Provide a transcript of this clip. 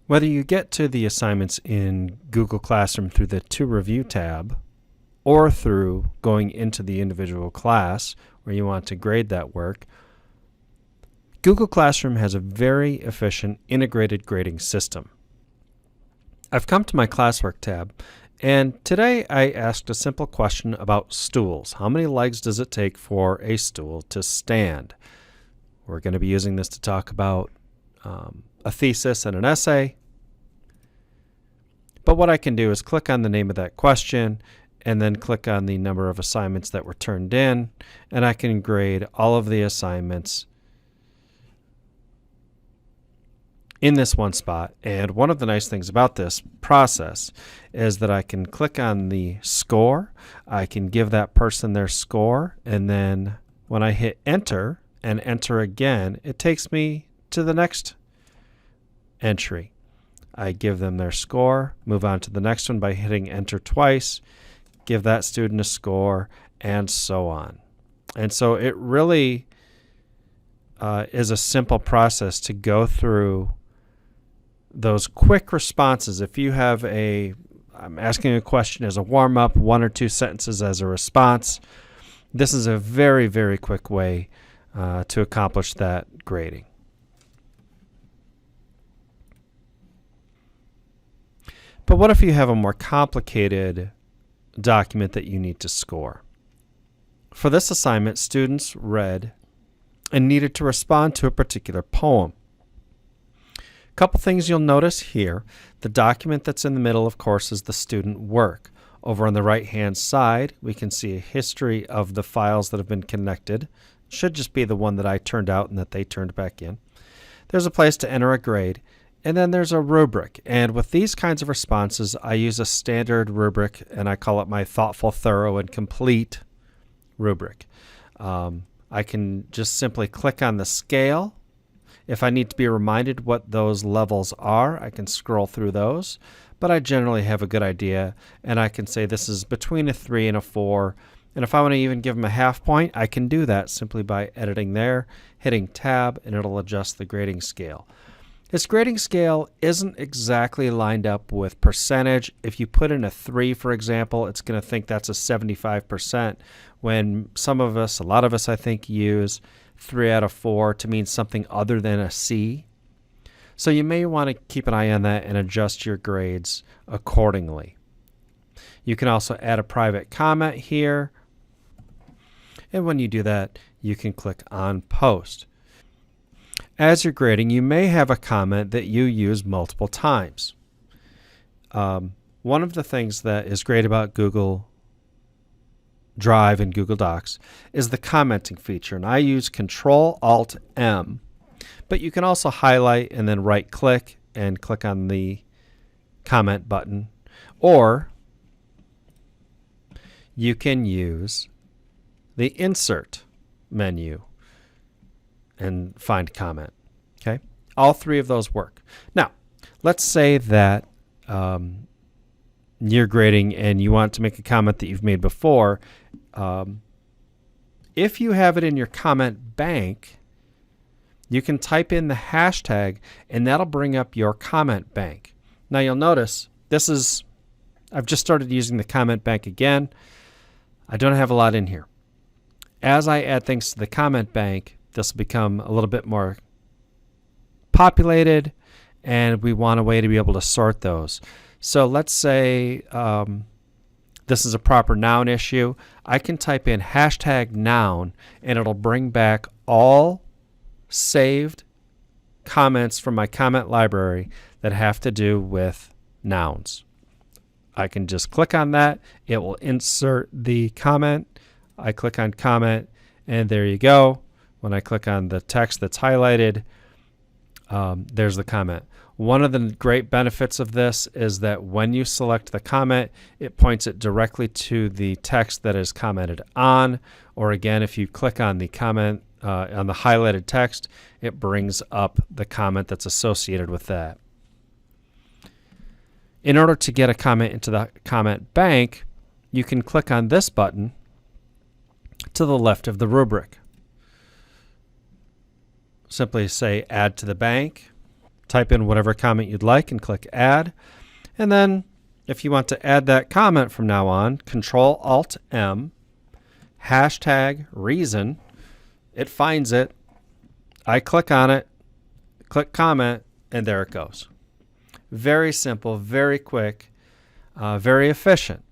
Whether you get to the assignments in Google Classroom through the To Review tab or through going into the individual class where you want to grade that work, Google Classroom has a very efficient integrated grading system. I've come to my Classwork tab, and today I asked a simple question about stools. How many legs does it take for a stool to stand? We're going to be using this to talk about a thesis and an essay. But what I can do is click on the name of that question and then click on the number of assignments that were turned in, and I can grade all of the assignments in this one spot. And one of the nice things about this process is that I can click on the score, I can give that person their score, and then when I hit enter and enter again, it takes me to the next entry. I give them their score, move on to the next one by hitting enter twice, give that student a score, and so on. And so it really is a simple process to go through those quick responses. If you have I'm asking a question as a warm-up, 1 or 2 sentences as a response, this is a very, very quick way to accomplish that grading. But what if you have a more complicated document that you need to score? For this assignment, students read and needed to respond to a particular poem. A couple things you'll notice here. The document that's in the middle, of course, is the student work. Over on the right-hand side, we can see a history of the files that have been connected. It should just be the one that I turned out and that they turned back in. There's a place to enter a grade. And then there's a rubric, and with these kinds of responses, I use a standard rubric, and I call it my thoughtful, thorough, and complete rubric. I can just simply click on the scale. If I need to be reminded what those levels are, I can scroll through those, but I generally have a good idea, and I can say this is between a 3 and a 4, and if I want to even give them a half point, I can do that simply by editing there, hitting tab, and it'll adjust the grading scale. This grading scale isn't exactly lined up with percentage. If you put in a 3, for example, it's going to think that's a 75%, when some of us, a lot of us I think, use 3 out of 4 to mean something other than a C. So you may want to keep an eye on that and adjust your grades accordingly. You can also add a private comment here. And when you do that, you can click on Post. As you're grading, you may have a comment that you use multiple times. One of the things that is great about Google Drive and Google Docs is the commenting feature, and I use Control-Alt-M, but you can also highlight and then right-click and click on the comment button, or you can use the Insert menu and find comment. Okay, all 3 of those work. Now, let's say that you're grading and you want to make a comment that you've made before. If you have it in your comment bank, you can type in the hashtag and that'll bring up your comment bank. Now you'll notice I've just started using the comment bank again. I don't have a lot in here. As I add things to the comment bank, this will become a little bit more populated, and we want a way to be able to sort those. So let's say this is a proper noun issue. I can type in hashtag noun, and it'll bring back all saved comments from my comment library that have to do with nouns. I can just click on that. It will insert the comment. I click on comment, and there you go. When I click on the text that's highlighted, there's the comment. One of the great benefits of this is that when you select the comment, it points it directly to the text that is commented on. Or again, if you click on the comment on the highlighted text, it brings up the comment that's associated with that. In order to get a comment into the comment bank, you can click on this button to the left of the rubric. Simply say add to the bank, type in whatever comment you'd like and click add. And then if you want to add that comment from now on, Control-Alt-M, hashtag reason, it finds it. I click on it, click comment, and there it goes. Very simple, very quick, very efficient.